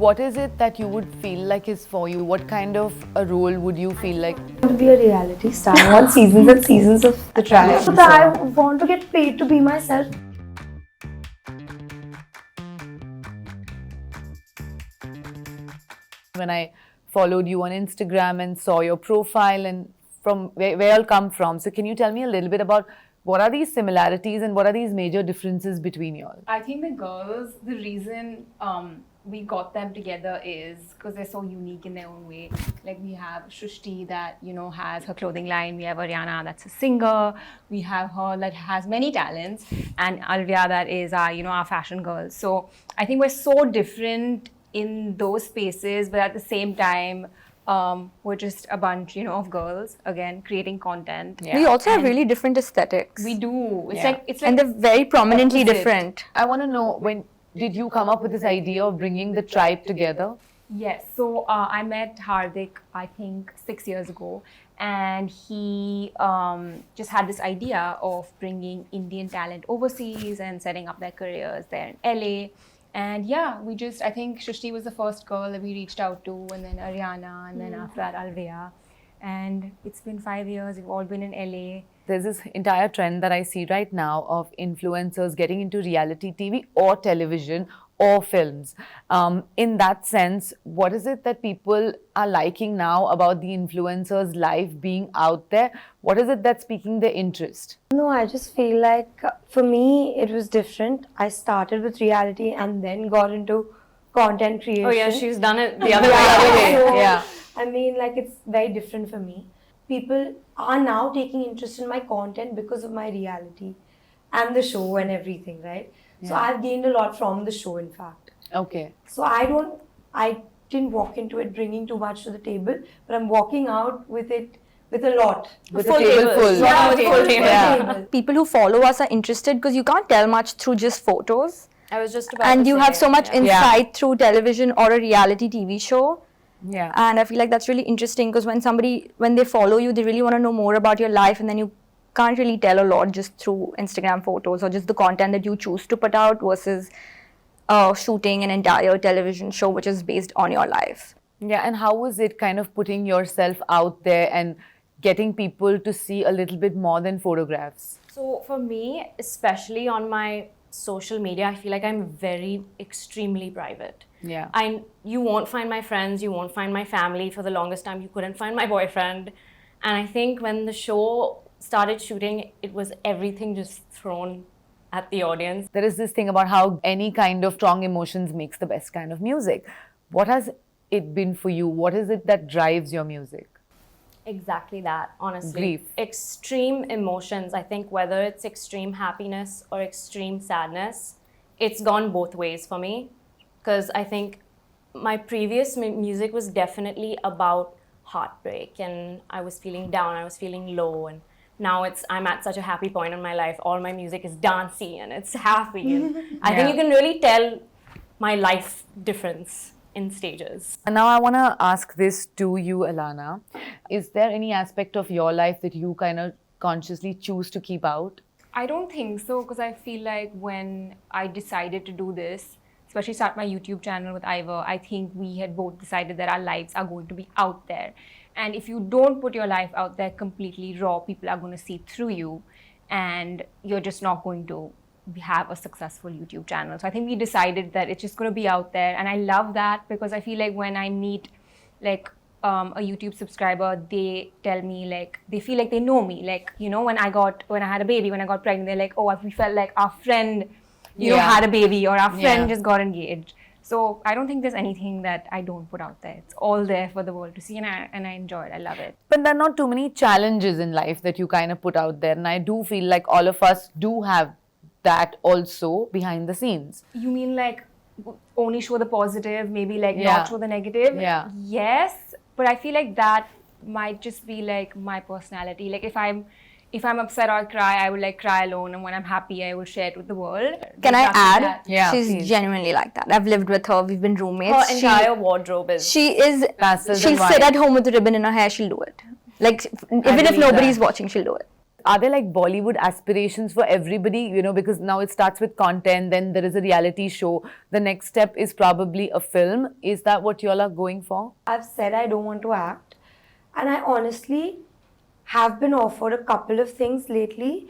What is it that you would feel like is for you? What kind of a role would you feel like? I want to be a reality star. I want seasons and seasons of the trial. So I want to get paid to be myself. When I followed you on Instagram and saw your profile and from where you all come from. So can you tell me a little bit about what are these similarities and what are these major differences between you all? I think the girls, the reason we got them together is because they're so unique in their own way. Like we have Srushti that, you know, has her clothing line. We have Aryaana that's a singer. We have her that has many talents. And Alfia that is our, you know, our fashion girl. So I think we're so different in those spaces, but at the same time, we're just a bunch, you know, of girls, again, creating content. Yeah. We also have really different aesthetics. We do. It's like and they're very prominently different. I want to know, when did you come up with this idea of bringing the tribe together? Yes. So I met Hardik, I think 6 years ago, and he just had this idea of bringing Indian talent overseas and setting up their careers there in LA. And yeah, I think Srushti was the first girl that we reached out to, and then Aryaana, and then after that Alfia. And it's been 5 years, we've all been in LA. There's this entire trend that I see right now of influencers getting into reality TV or television or films. In that sense, what is it that people are liking now about the influencers' life being out there? What is it that's piquing their interest? No, I just feel like for me it was different. I started with reality and then got into content creation. Oh yeah, she's done it the other way. So, Yeah. I mean, like, it's very different for me. People are now taking interest in my content because of my reality and the show and everything, right? Yeah. So I've gained a lot from the show, in fact. Okay. So I didn't walk into it bringing too much to the table, but I'm walking out with it with a lot. With a table full. Yeah, full table. Yeah. People who follow us are interested because you can't tell much through just photos. I was just about And to you say, have so much yeah. insight through television or a reality TV show. Yeah. And I feel like that's really interesting because when they follow you, they really want to know more about your life, and then you can't really tell a lot just through Instagram photos or just the content that you choose to put out versus shooting an entire television show which is based on your life. Yeah, and how was it kind of putting yourself out there and getting people to see a little bit more than photographs? So for me, especially on my social media, I feel like I'm very extremely private. Yeah. You won't find my friends, you won't find my family. For the longest time, you couldn't find my boyfriend. And I think when the show started shooting, it was everything just thrown at the audience. There is this thing about how any kind of strong emotions makes the best kind of music. What has it been for you? What is it that drives your music? Exactly that, honestly. Grief. Extreme emotions. I think whether it's extreme happiness or extreme sadness, it's gone both ways for me. Because I think my previous music was definitely about heartbreak, and I was feeling down, I was feeling low, and now I'm at such a happy point in my life. All my music is dancey and it's happy. And I think you can really tell my life difference in stages. And now I want to ask this to you, Alanna. Is there any aspect of your life that you kind of consciously choose to keep out? I don't think so, because I feel like when I decided to do this, especially start my YouTube channel with Ivor, I think we had both decided that our lives are going to be out there. And if you don't put your life out there completely raw, people are going to see through you, and you're just not going to have a successful YouTube channel. So I think we decided that it's just going to be out there. And I love that, because I feel like when I meet like a YouTube subscriber, they tell me, like, they feel like they know me. Like, you know, when I had a baby, when I got pregnant, they're like, oh, we felt like our friend, you know, had a baby, or our friend just got engaged. So I don't think there's anything that I don't put out there. It's all there for the world to see, and I enjoy it. I love it. But there are not too many challenges in life that you kind of put out there. And I do feel like all of us do have that also behind the scenes. You mean like only show the positive, maybe like not show the negative? Yeah. Yes, but I feel like that might just be like my personality. Like if I'm upset or cry, I would like cry alone, and when I'm happy, I will share it with the world. Can I add? Yeah, she's please. Genuinely like that. I've lived with her. We've been roommates. Her entire wardrobe is... She'll Pastels sit and white. at home with a ribbon in her hair. She'll do it. Like even if nobody's watching, she'll do it. Are there like Bollywood aspirations for everybody? You know, because now it starts with content, then there is a reality show. The next step is probably a film. Is that what you all are going for? I've said I don't want to act, and I honestly have been offered a couple of things lately,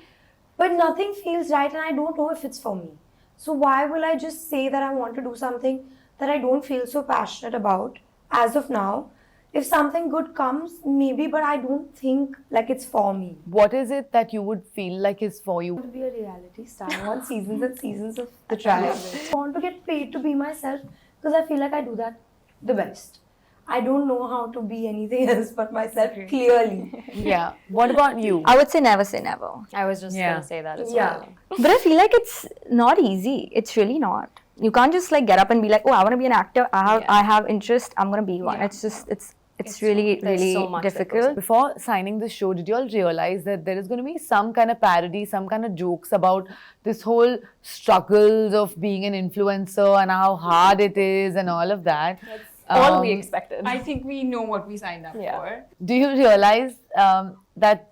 but nothing feels right, and I don't know if it's for me. So why will I just say that I want to do something that I don't feel so passionate about as of now? If something good comes, maybe, but I don't think like it's for me. What is it that you would feel like is for I you? want to be a reality star. I want seasons and seasons of the trial. I want to get paid to be myself because I feel like I do that the best. I don't know how to be anything else but myself, clearly. Yeah. What about you? I would say never say never. I was just Yeah. gonna say that as Yeah. well. But I feel like it's not easy. It's really not. You can't just like get up and be like, oh, I want to be an actor. I have interest. I'm gonna be one. Yeah. It's really There's really so much that goes difficult. Before signing the show, did you all realize that there is going to be some kind of parody, some kind of jokes about this whole struggles of being an influencer and how hard it is and all of that? All we expected. I think we know what we signed up Yeah. for. Do you realize that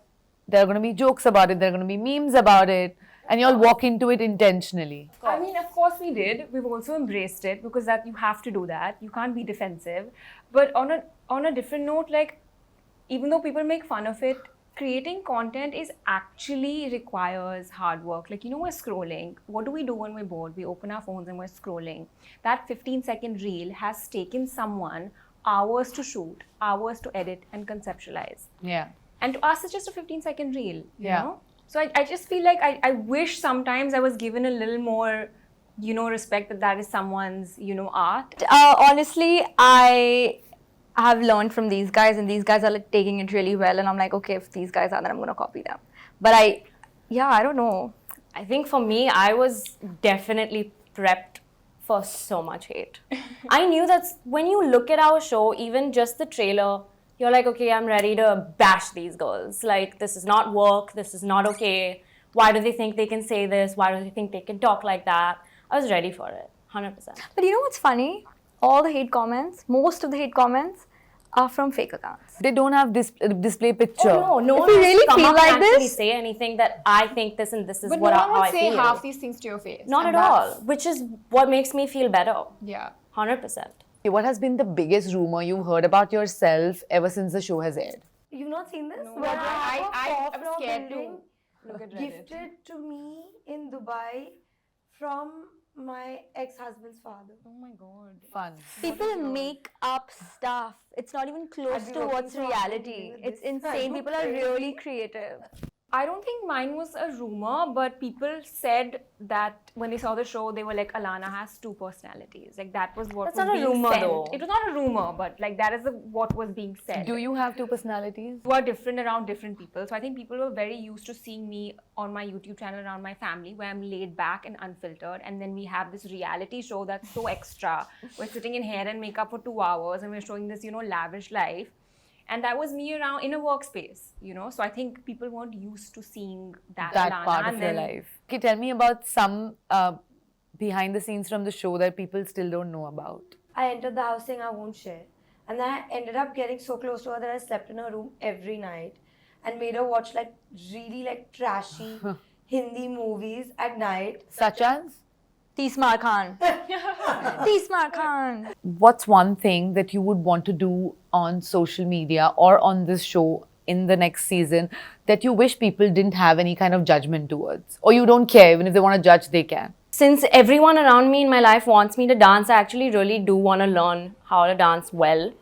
there are going to be jokes about it, there are going to be memes about it, and you all walk into it intentionally? I mean, of course we did. We've also embraced it because that you have to do that. You can't be defensive. But on a different note, like even though people make fun of it, creating content is actually requires hard work. Like, you know, we're scrolling. What do we do when we're bored? We open our phones and we're scrolling. That 15-second reel has taken someone hours to shoot, hours to edit and conceptualize. Yeah. And to us, it's just a 15-second reel, you Yeah. know? So I just feel like I wish sometimes I was given a little more, you know, respect that is someone's, you know, art. Honestly, I have learned from these guys, and these guys are like taking it really well. And I'm like, okay, if these guys are, then I'm gonna copy them. But I don't know. I think for me, I was definitely prepped for so much hate. I knew that when you look at our show, even just the trailer, you're like, okay, I'm ready to bash these girls. Like, this is not work. This is not okay. Why do they think they can say this? Why do they think they can talk like that? I was ready for it, 100%. But you know what's funny? All the hate comments, most of the hate comments are from fake accounts. They don't have display picture. Oh, no If one you has really come feel up like and actually this- say anything that I think this and this is But what no how one I would say feel. half these things to your face. Not and at all, that's- which is what makes me feel better, Yeah. 100%. What has been the biggest rumor you've heard about yourself ever since the show has aired? You've not seen this? No, Well, I have a am fourth scared floor building to look at Reddit. gifted to me in Dubai from my ex-husband's father. Oh my god. Fun. People make up stuff. It's not even close I've been to working what's so hard to reality. deal with It's this. insane. People are really creative. I don't think mine was a rumor, but people said that when they saw the show, they were like, Alanna has two personalities. Like, that was what That's was not a being rumor, said. though. It was not a rumor, but like that is what was being said. Do you have two personalities? Who are different around different people. So I think people were very used to seeing me on my YouTube channel around my family, where I'm laid back and unfiltered. And then we have this reality show that's so extra. We're sitting in hair and makeup for 2 hours and we're showing this, you know, lavish life. And that was me around in a workspace, you know. So I think people weren't used to seeing that Alanna, Part and of your then- life. Okay, tell me about some behind the scenes from the show that people still don't know about. I entered the house saying I won't share. And then I ended up getting so close to her that I slept in her room every night and made her watch like really like trashy Hindi movies at night. Such as? Tismar Khan. Tismar Khan. What's one thing that you would want to do on social media or on this show in the next season that you wish people didn't have any kind of judgment towards? Or you don't care, even if they want to judge, they can? Since everyone around me in my life wants me to dance, I actually really do want to learn how to dance well.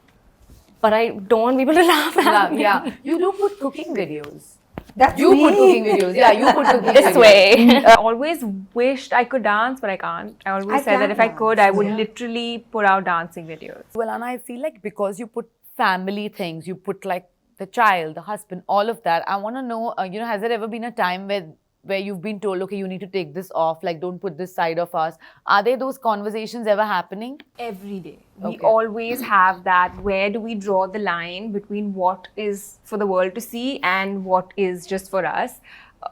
But I don't want people to laugh at me. Yeah, you do put cooking videos. That's You me. put cooking videos. Yeah, you put cooking This videos. way. I always wished I could dance, but I can't. I always I said that can if I could, I would dance, yeah. literally put out dancing videos. Well, Anna, I feel like because you put family things, you put like the child, the husband, all of that. I want to know, has there ever been a time where you've been told, okay, you need to take this off, like don't put this side of us? Are there those conversations ever happening? Every day. We Okay. always have that. Where do we draw the line between what is for the world to see and what is just for us?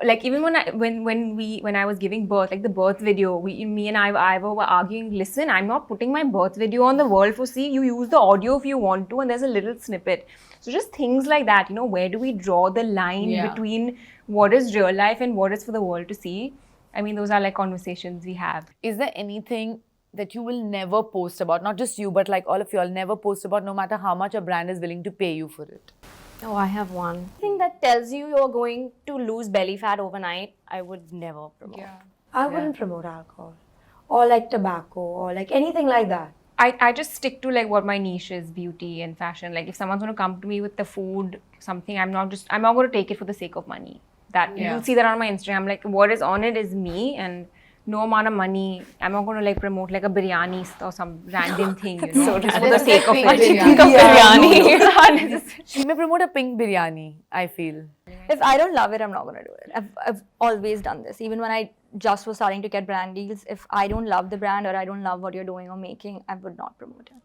like even when I was giving birth, like the birth video, me and Ivor were arguing. Listen, I'm not putting my birth video on the world for see. You use the audio if you want to, and there's a little snippet. So just things like that, you know, where do we draw the line between what is real life and what is for the world to see? I mean, those are like conversations we have. Is there anything that you will never post about? Not just you, but like all of you all never post about, no matter how much a brand is willing to pay you for it. Oh, I have one thing that tells you you're going to lose belly fat overnight. I would never promote. I wouldn't promote alcohol or like tobacco or like anything like that. I just stick to like what my niche is, beauty and fashion. Like if someone's going to come to me with the food, something, I'm not going to take it for the sake of money. That you'll see that on my Instagram. Like what is on it is me, and no amount of money. I'm not going to like promote like a biryani or some random thing, you know, just for the sake of it. Think of biryani. She may promote a pink biryani, I feel. If I don't love it, I'm not going to do it. I've always done this. Even when I just was starting to get brand deals, if I don't love the brand or I don't love what you're doing or making, I would not promote it.